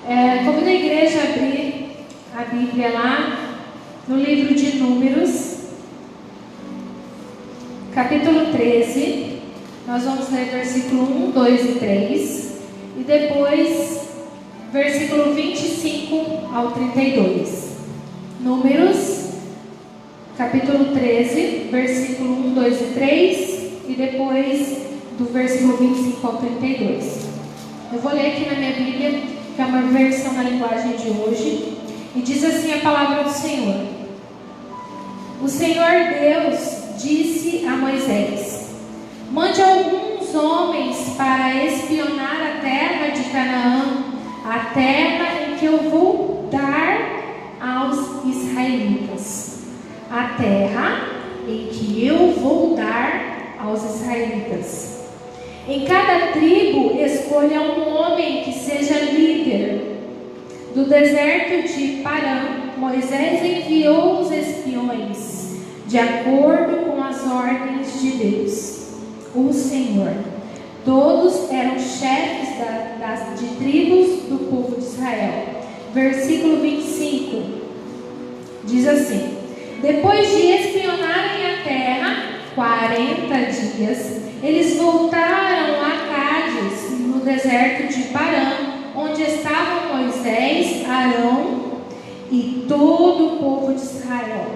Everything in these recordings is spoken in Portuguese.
Convido a igreja a abrir a Bíblia lá no livro de Números, capítulo 13. Nós vamos ler versículo 1, 2 e 3 e depois versículo 25 ao 32. Números, capítulo 13, versículo 1, 2 e 3 e depois do versículo 25 ao 32. Eu vou ler aqui na minha Bíblia, que é uma versão na linguagem de hoje, e diz assim a palavra do Senhor. O Senhor Deus disse a Moisés: mande alguns homens para espionar a terra de Canaã, a terra em que eu vou dar aos israelitas. A terra em que eu vou dar aos israelitas. Em cada tribo escolha um homem que seja líder. Do deserto de Parã, Moisés enviou os espiões, de acordo com as ordens de Deus, o Senhor. Todos eram chefes de tribos do povo de Israel. Versículo 25 diz assim: depois de espionarem a terra 40 dias, eles voltaram a Cádiz, no deserto de Parã, onde estavam Moisés, Arão e todo o povo de Israel.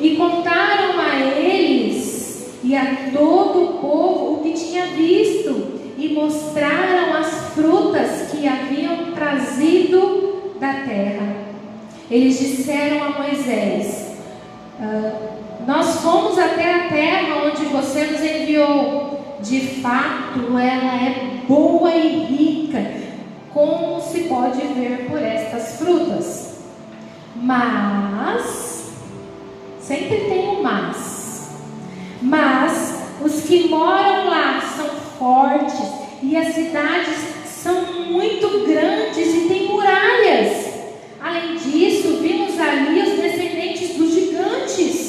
E contaram a eles e a todo o povo o que tinha visto, e mostraram as frutas que haviam trazido da terra. Eles disseram a Moisés: nós fomos até a terra onde você nos enviou. De fato, ela é boa e rica, como se pode ver por estas frutas. Mas, sempre tem um mas os que moram lá são fortes e as cidades são muito grandes e têm muralhas. Além disso, vimos ali os descendentes dos gigantes.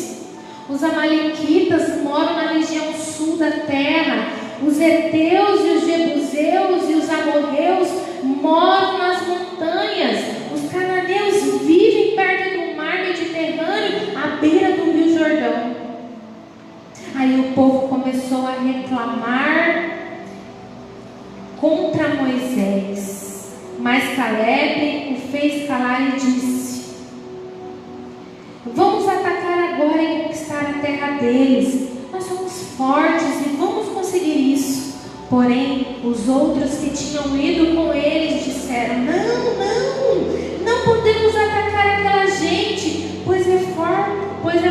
Os amalequitas moram na região sul da terra. Os heteus e os jebuseus e os amorreus moram nas montanhas. Os cananeus vivem perto do mar Mediterrâneo, à beira do rio Jordão. Aí o povo começou a reclamar contra Moisés. Mas Caleb o fez calar e disse: vamos atacar agora e conquistar a terra deles. Nós somos fortes e vamos conseguir isso. Porém, os outros que tinham ido com eles disseram: não podemos atacar aquela gente, pois é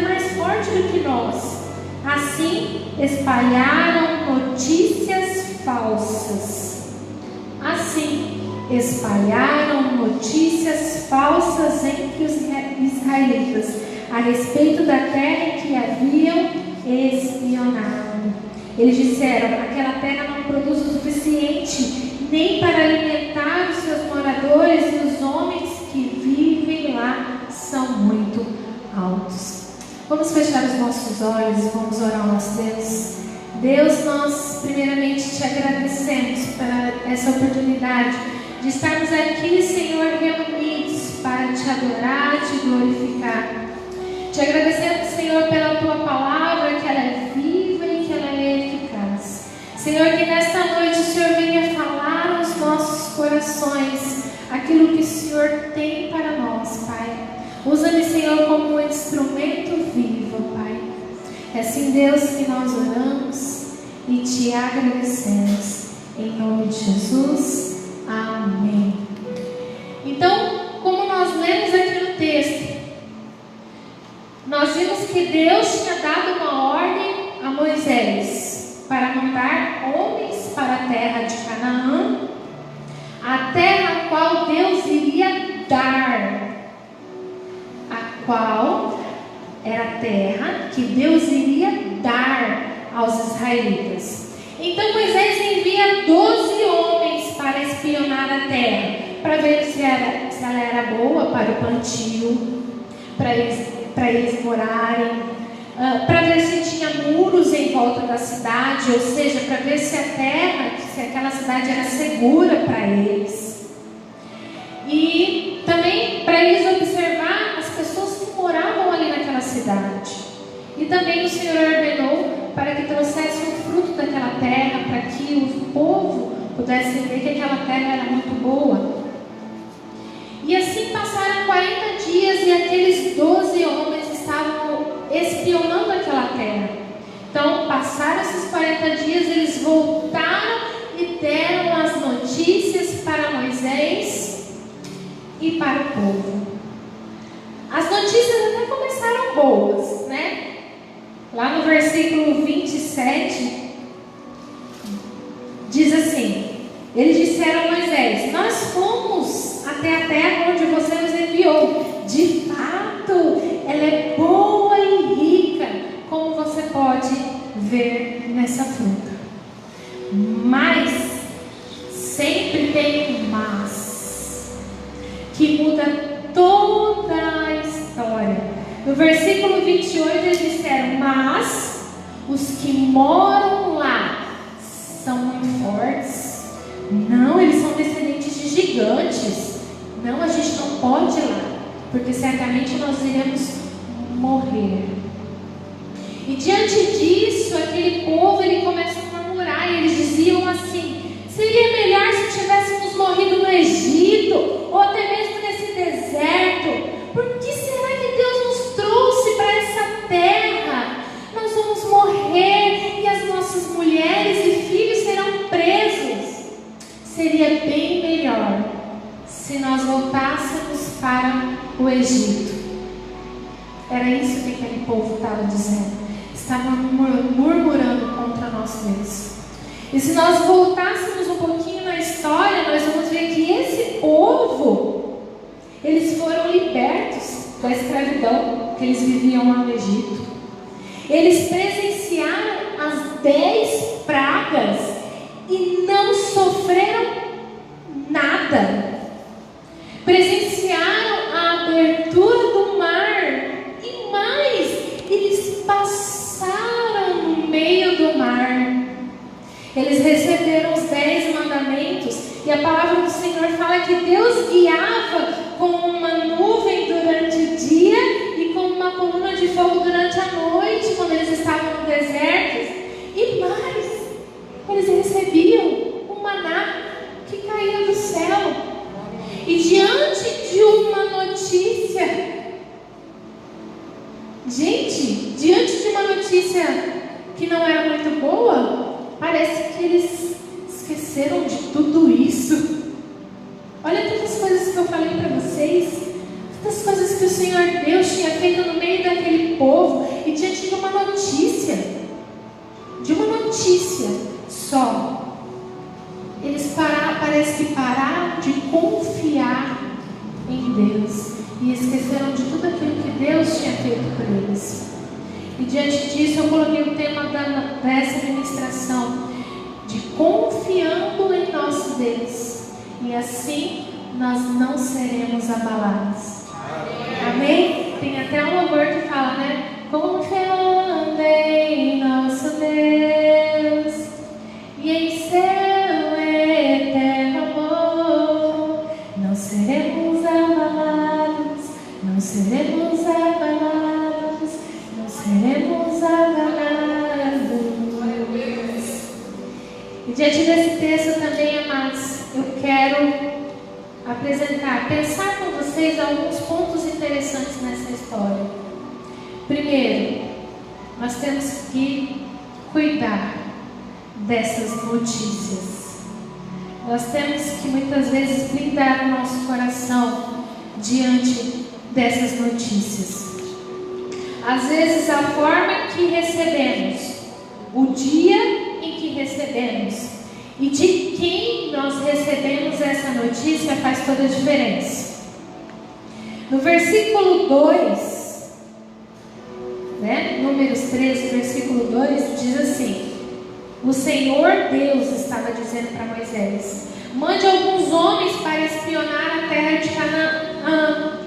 mais forte do que nós. Assim, espalharam notícias falsas. Entre os israelitas a respeito da terra em que haviam espionado. Eles disseram: aquela terra não produz o suficiente nem para alimentar os seus moradores, e os homens que vivem lá são muito altos. Vamos fechar os nossos olhos e vamos orar ao nosso Deus. Deus, nós primeiramente te agradecemos por essa oportunidade de estarmos aqui, Senhor, reunidos para te adorar, te glorificar. Te agradecemos, Senhor, pela tua palavra, que ela é viva e que ela é eficaz. Senhor, que nesta noite o Senhor venha falar aos nossos corações aquilo que o Senhor tem para nós, Pai. Usa-me, Senhor, como um instrumento vivo, Pai. É assim, Deus, que nós oramos e te agradecemos. Em nome de Jesus. Amém. Então, como nós lemos aqui no texto, nós vimos que Deus tinha dado uma ordem a Moisés para mandar homens para a terra de Canaã, a terra a qual Deus iria dar, a qual era a terra que Deus iria dar aos israelitas. Então Moisés envia 12 homens para espionar a terra, para ver se ela era boa para o plantio, para eles morarem, para ver se tinha muros em volta da cidade, ou seja, para ver se aquela cidade era segura para eles. também o Senhor ordenou para que trouxesse o fruto daquela terra, para que o povo pudesse ver que aquela terra era muito boa. E assim passaram 40 dias e aqueles 12 homens estavam espionando aquela terra. Então, passaram esses 40 dias, eles voltaram e deram as notícias para Moisés e para o povo. As notícias até começaram boas, né? Lá no versículo 27, diz assim: eles disseram a Moisés: nós fomos até a terra onde você nos enviou. De fato, ela é boa e rica, como você pode ver nessa fruta. Mas sempre tem um mas que muda toda a história. No versículo 28 eles disseram: mas os que moram lá são muito fortes. Não, eles são descendentes de gigantes. Não, a gente não pode ir lá, porque certamente nós iremos morrer. E diante disso, aquele povo, ele começa a murmurar, e eles diziam assim: seria melhor se tivéssemos morrido no Egito, ou até mesmo nesse deserto. Por que será que Deus nos trouxe para essa terra? Nós vamos morrer e as nossas mulheres e filhos serão presos. Seria bem melhor se nós voltássemos para o Egito. Era isso que aquele povo estava dizendo. Estavam murmurando contra nós Deus. E se nós voltássemos um pouquinho na história, nós vamos ver que esse povo, eles foram libertos da escravidão que eles viviam lá no Egito. Eles presenciaram as 10 pragas e não sofreram nada. Presenciaram a abertura do mar e mais, eles passaram no meio do mar. Eles receberam os 10 mandamentos e a palavra do Senhor fala que Deus guiava com uma nuvem durante o dia e com uma coluna de fogo durante a noite, quando eles estavam no deserto. E mais, eles recebiam o maná que caía do céu. E diante de uma notícia, que não era muito boa, parece que eles esqueceram de tudo isso. Olha tantas coisas que eu falei para vocês, tantas coisas que o Senhor Deus tinha feito no meio daquele povo, e diante de uma notícia só, eles parece que pararam de confiar em Deus e esqueceram de tudo aquilo que Deus tinha feito por eles. E diante disso eu coloquei o tema dessa ministração, de confiando em nosso Deus, e assim nós não seremos abalados. Amém? Tem até um louvor que fala, né? Confiando em nosso Deus e em seu eterno amor, não seremos abalados, não seremos abalados, não seremos abalados. E diante desse texto também, amados, eu quero pensar com vocês alguns pontos interessantes nessa história. Primeiro, nós temos que cuidar dessas notícias. Nós temos que muitas vezes blindar o nosso coração diante dessas notícias. Às vezes a forma que recebemos, o dia em que recebemos e de quem nós recebemos essa notícia faz toda a diferença. No versículo 2, Números 13, versículo 2, diz assim: o Senhor Deus estava dizendo para Moisés: mande alguns homens para espionar a terra de Canaã,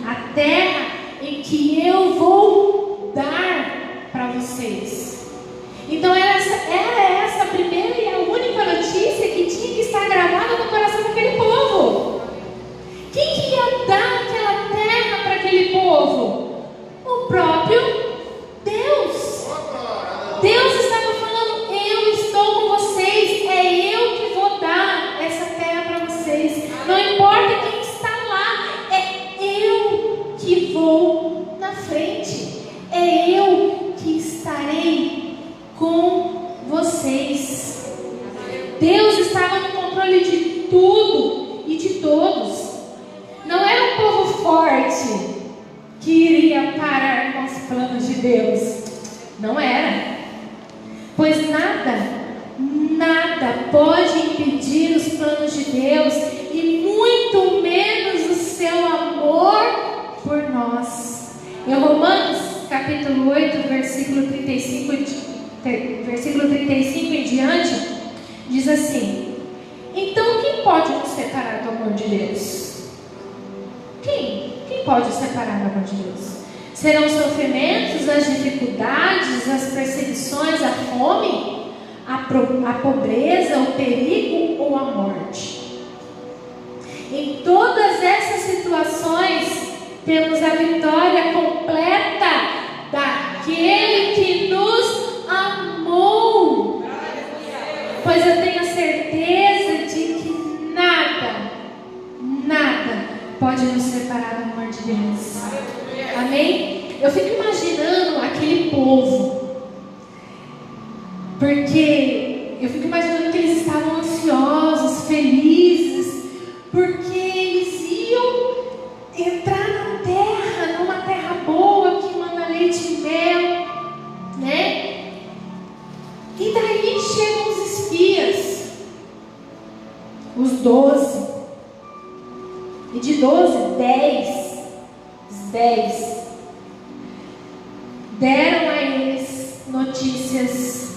a terra em que eu vou dar para vocês. Então era essa a primeira e a única notícia que tinha que estar gravada no coração daquele povo. Quem que ia dar aquela terra para aquele povo? O próprio frente, é eu que estarei com vocês. Deus estava no controle de tudo e de todos. Não era um povo forte que iria parar com os planos de Deus. Não era. Pois nada pode impedir os planos de Deus, e muito menos o seu amor por nós. Em Romanos capítulo 8, versículo 35 em diante, diz assim: então quem pode nos separar do amor de Deus? Quem pode separar do amor de Deus? Serão os sofrimentos, as dificuldades, as perseguições, a fome, a pobreza, o perigo ou a morte? Em todas essas situações, temos a vitória completa daquele que nos amou. Pois eu tenho a certeza de que nada pode nos separar do amor de Deus. Amém? Eu fico imaginando aquele povo, porque eu fico imaginando que eles estavam ansiosos, felizes, porque eles iam entrar numa terra boa, que manda leite e mel, né? E daí chegam os espias, os 12, e de 12, 10 deram a eles notícias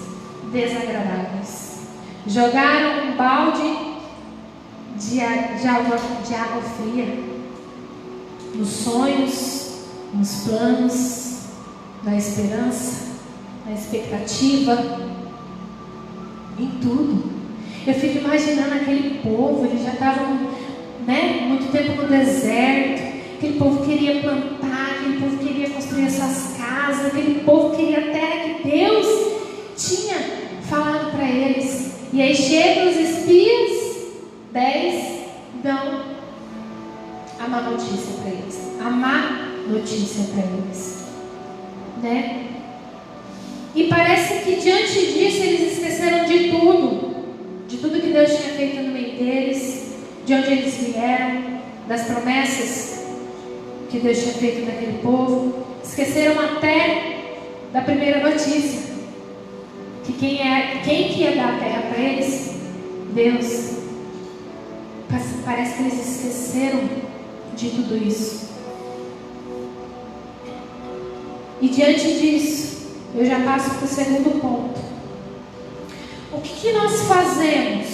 desagradáveis. Jogaram um balde de água fria nos sonhos, nos planos, na esperança, na expectativa, em tudo. Eu fico imaginando aquele povo, eles já estavam, muito tempo no deserto. Aquele povo queria plantar, aquele povo queria construir essas casas, aquele povo queria a terra que Deus tinha falado para eles. E aí chegam os espias, 10 dão a má notícia para eles. A má notícia para eles, né? E parece que diante disso eles esqueceram de tudo que Deus tinha feito no meio deles, de onde eles vieram, das promessas que Deus tinha feito naquele povo. Esqueceram até da primeira notícia, que quem que ia dar a terra para eles? Deus. Parece que eles esqueceram de tudo isso. E diante disso, eu já passo para o segundo ponto. O que nós fazemos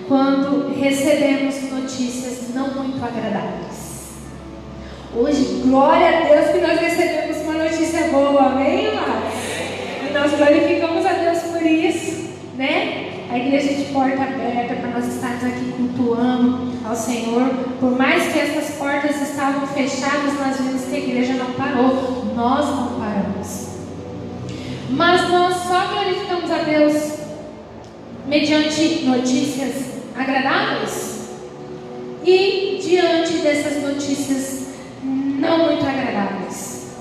quando recebemos notícias não muito agradáveis? Hoje, glória a Deus que nós recebemos uma notícia boa, amém, amados? E nós glorificamos a Deus por isso, né? A igreja de porta aberta, para nós estarmos aqui cultuando ao Senhor. Por mais que essas portas estavam fechadas, nós vimos que a igreja não parou. Nós não paramos. Mas nós só glorificamos a Deus mediante notícias agradáveis e diante dessas notícias não muito agradáveis.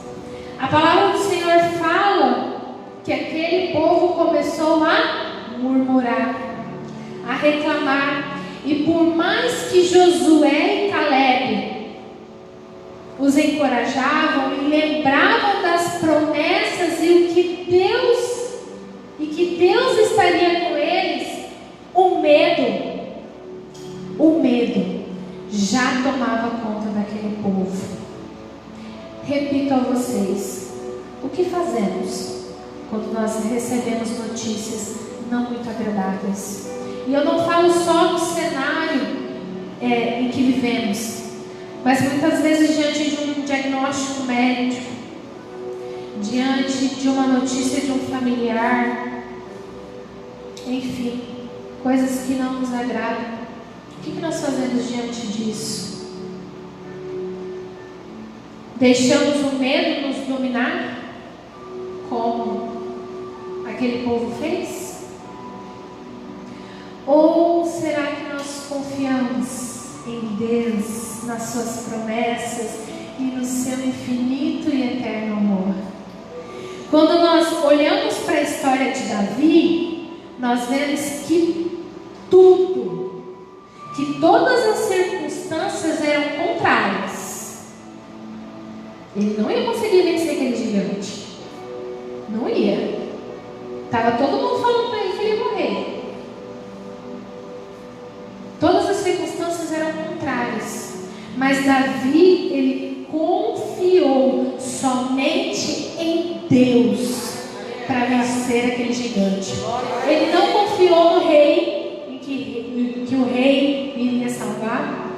A palavra do Senhor fala que aquele povo começou a murmurar, a reclamar, e por mais que Josué e Caleb os encorajavam e lembravam das promessas e que Deus estaria com eles, o medo já tomava conta daquele povo. Repito a vocês: o que fazemos quando nós recebemos notícias não muito agradáveis? E eu não falo só no cenário em que vivemos, mas muitas vezes diante de um diagnóstico médico, diante de uma notícia de um familiar, enfim, coisas que não nos agradam. O que nós fazemos diante disso? Deixamos o medo nos dominar, como aquele povo fez? Ou será que nós confiamos em Deus, nas suas promessas, e no seu infinito e eterno amor. Quando nós olhamos para a história de Davi, nós vemos que todas as circunstâncias eram contrárias. Ele não ia conseguir vencer aquele gigante. Não ia. Estava todo mundo falando para ele que ele ia morrer. Todas as circunstâncias eram contrárias. Mas Davi, ele confiou somente em Deus para vencer aquele gigante. Ele não confiou no rei, em que o rei iria salvar.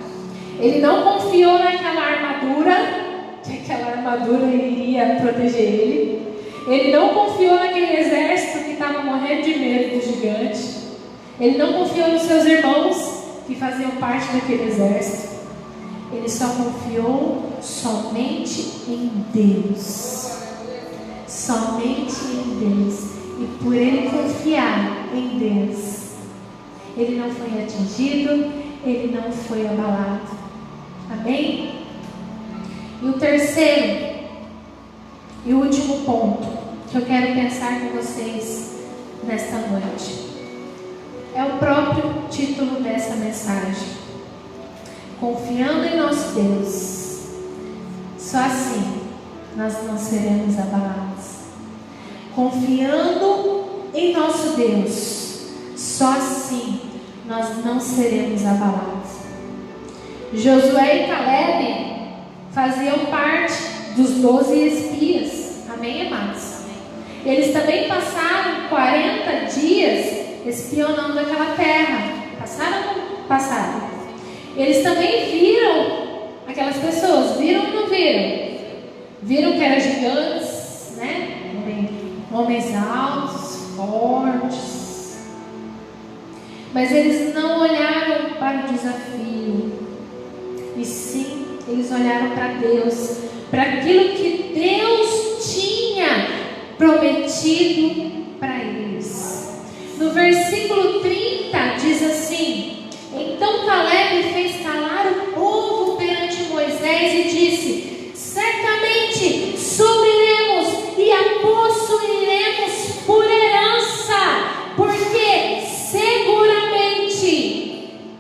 Ele não confiou naquela armadura, que aquela armadura iria proteger ele. Ele não confiou naquele exército que estava morrendo de medo do gigante. Ele não confiou nos seus irmãos que faziam parte daquele exército. Ele só confiou somente em Deus. Somente em Deus. E por ele confiar em Deus, ele não foi atingido, ele não foi abalado. Amém? E o terceiro e último ponto que eu quero pensar com vocês nesta noite é o próprio título dessa mensagem: confiando em nosso Deus. Só assim nós não seremos abalados. Confiando em nosso Deus, só assim nós não seremos abalados. Josué e Caleb faziam parte dos 12 espias. Amém, amados? Eles também passaram 40 dias espionando aquela terra. Passaram ou não passaram? Eles também viram aquelas pessoas. Viram ou não viram? Viram que eram gigantes, né? Homens altos, fortes. Mas eles não olharam para o desafio. E sim, eles olharam para Deus, para aquilo que Deus tinha prometido para eles. No versículo 30 diz assim: então Caleb fez calar o povo perante Moisés e disse: certamente subiremos e a possuiremos por herança, porque seguramente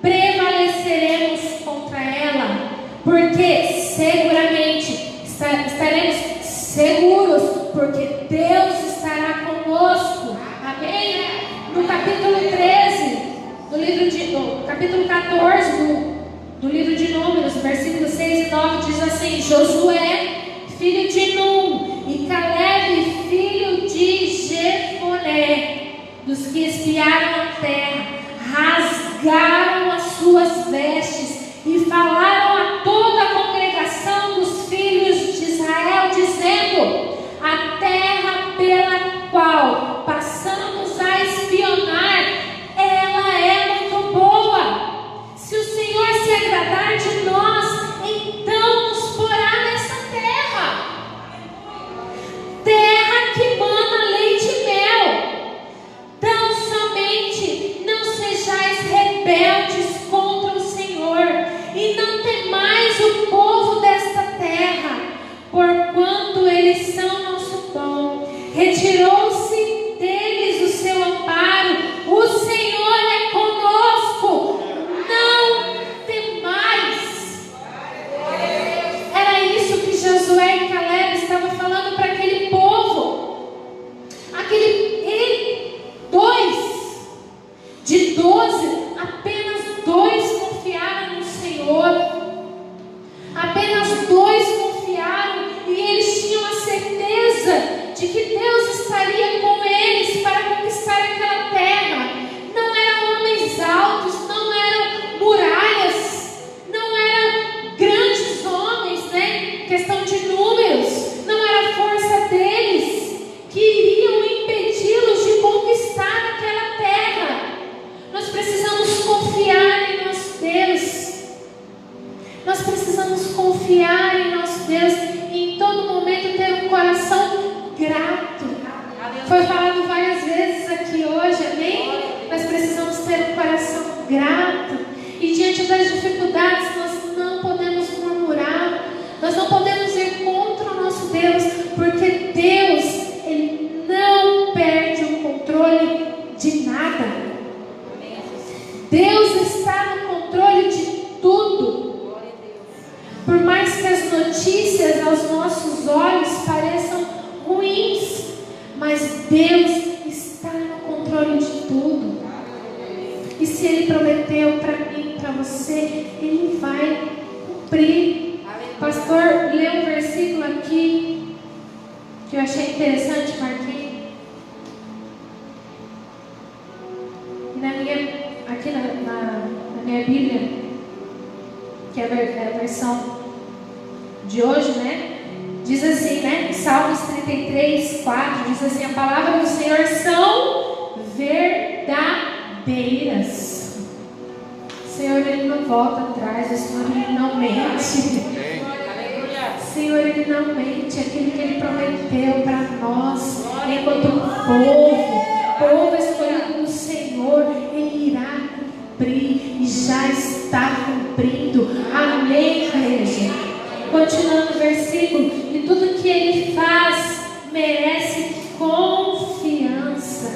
prevaleceremos contra ela, porque seguramente estaremos seguros, porque Deus estará conosco. Amém? No capítulo 13, no capítulo 14 do livro de Números, versículos 6 e 9, diz assim: Josué, filho de Num, e Caleb, filho de Jefoné, dos que espiaram a terra, rasgaram as suas vestes e falaram a toda a congregação dos filhos de Israel, dizendo: a terra pela qual passamos a espionar, ela é muito boa. Se o Senhor se agradar de nós, então nos porá nessa terra, terra que mana leite e mel. Tão somente não sejais rebeldes contra o Senhor, e não temais o povo desta terra, porquanto eles são nosso pão. Retirou-se deles o seu amparo, o Senhor é conosco, não temais. Era isso que Josué e Caleb estavam falando para aquele povo. De 12, apenas 2 confiaram no Senhor. Apenas 2 confiaram, e eles tinham a certeza de que Deus estaria com eles para conquistar aquela terra. Não eram homens altos, não eram muralhas, não eram grandes homens, né? Questão de números, não era a força deles que iriam impedi-los de conquistar aquela terra. Nós precisamos confiar em nosso Deus. Nós precisamos confiar em nosso Deus e em todo momento ter um coração grato. Foi falado várias vezes aqui hoje, amém? Nós precisamos ter um coração grato. E diante das dificuldades, nós não podemos murmurar, nós não podemos notícias aos nossos olhos pareçam ruins, mas Deus está no controle de tudo. E se Ele prometeu para mim, para você, Ele vai cumprir. O pastor leu um versículo aqui que eu achei interessante, marquei. Aqui na minha Bíblia, que é a versão de hoje, né? Diz assim, né? Salmos 33, 4, diz assim: a palavra do Senhor são verdadeiras. O Senhor, Ele não volta atrás, o Senhor, Ele não mente. Senhor, Ele não mente. Aquilo que Ele prometeu para nós, enquanto povo escolhido do Senhor, Ele irá cumprir e já está cumprindo. Amém, igreja? Continuando o versículo: e tudo que Ele faz merece confiança.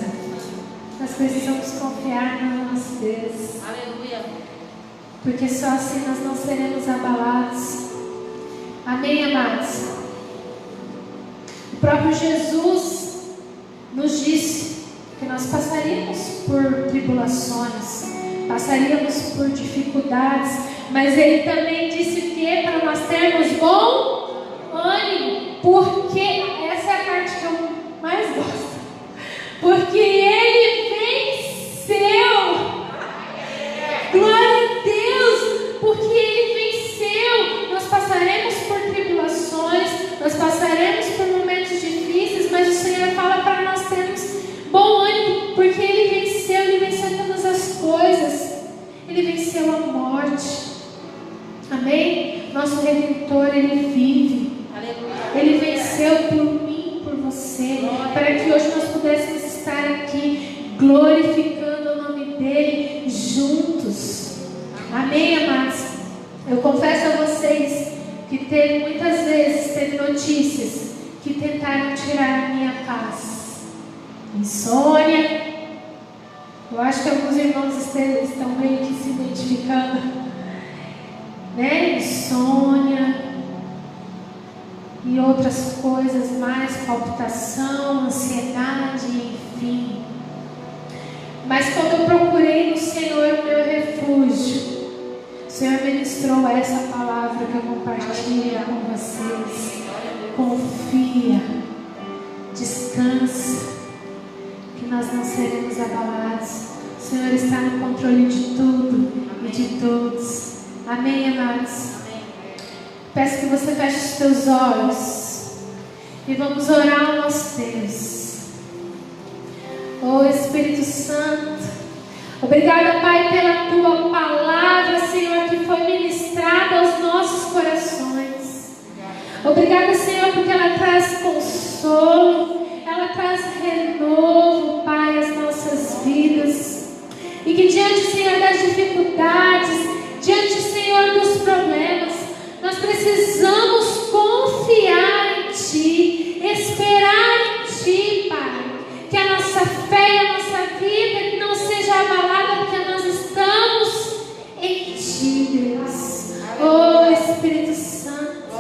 Nós precisamos confiar no nosso Deus. Aleluia. Porque só assim nós não seremos abalados. Amém, amados? O próprio Jesus nos disse que nós passaríamos por tribulações, passaríamos por dificuldades, mas Ele também disse que é para nós termos bom ânimo, porque essa é a parte que eu mais gosto, porque Ele venceu. Glória a Deus, porque Ele venceu. Nós passaremos por tribulações, nós passaremos por momentos difíceis, mas o Senhor fala para nós termos bom ânimo, porque Ele venceu todas as coisas. Ele venceu a morte. Amém? Nosso Redentor, Ele vive. Ele venceu por mim, por você, para que hoje nós pudéssemos estar aqui glorificando o nome dEle juntos. Amém, amados? Eu confesso a vocês que muitas vezes teve notícias que tentaram tirar a minha paz. Insônia. Eu acho que alguns irmãos estão meio que se identificando, né? Insônia e outras coisas mais, palpitação, ansiedade, enfim. Mas quando eu procurei no Senhor meu refúgio, o Senhor ministrou essa palavra que eu compartilho com vocês. Confia, descansa, que nós não seremos abalados. O Senhor está no controle de tudo e de todos. Amém, amados? Peço que você feche os teus olhos e vamos orar ao nosso Deus. Oh Espírito Santo, obrigada, Pai, pela Tua palavra, Senhor, que foi ministrada aos nossos corações. Obrigada, Senhor, porque ela traz consolo, ela traz renovo, Pai, às nossas vidas. E que diante, Senhor, das dificuldades, diante, Senhor, dos problemas, nós precisamos confiar em Ti, esperar em Ti, Pai. Que a nossa fé e a nossa vida não seja abalada, porque nós estamos em Ti, Deus. Oh Espírito Santo,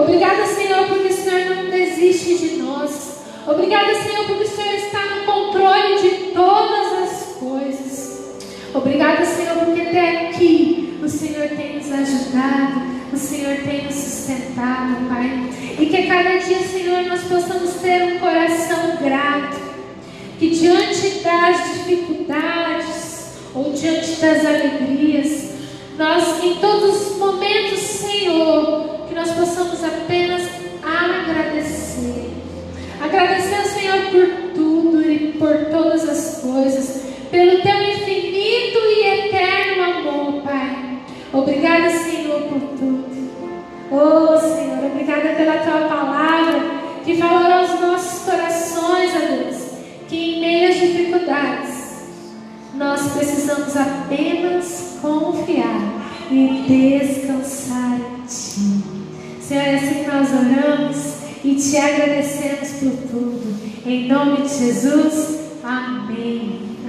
obrigada, Senhor, porque o Senhor não desiste de nós. Obrigada, Senhor, porque o Senhor está no controle de todas as coisas. Obrigada, Senhor, porque até aqui o Senhor tem nos ajudado, o Senhor tem nos sustentado, Pai. E que cada dia, Senhor, nós possamos ter um coração grato. Que diante das dificuldades ou diante das alegrias, nós em todos os momentos, Senhor, que nós possamos apenas agradecer. Agradecer ao Senhor por tudo e por todas as coisas, pelo Teu infinito e eterno amor, Pai. Obrigada, Senhor, por tudo. Oh, Senhor, obrigada pela Tua palavra que falou aos nossos corações, ó Deus, que em meio às dificuldades nós precisamos apenas confiar e descansar em Ti. Senhor, é assim que nós oramos e Te agradecemos por tudo. Em nome de Jesus, amém.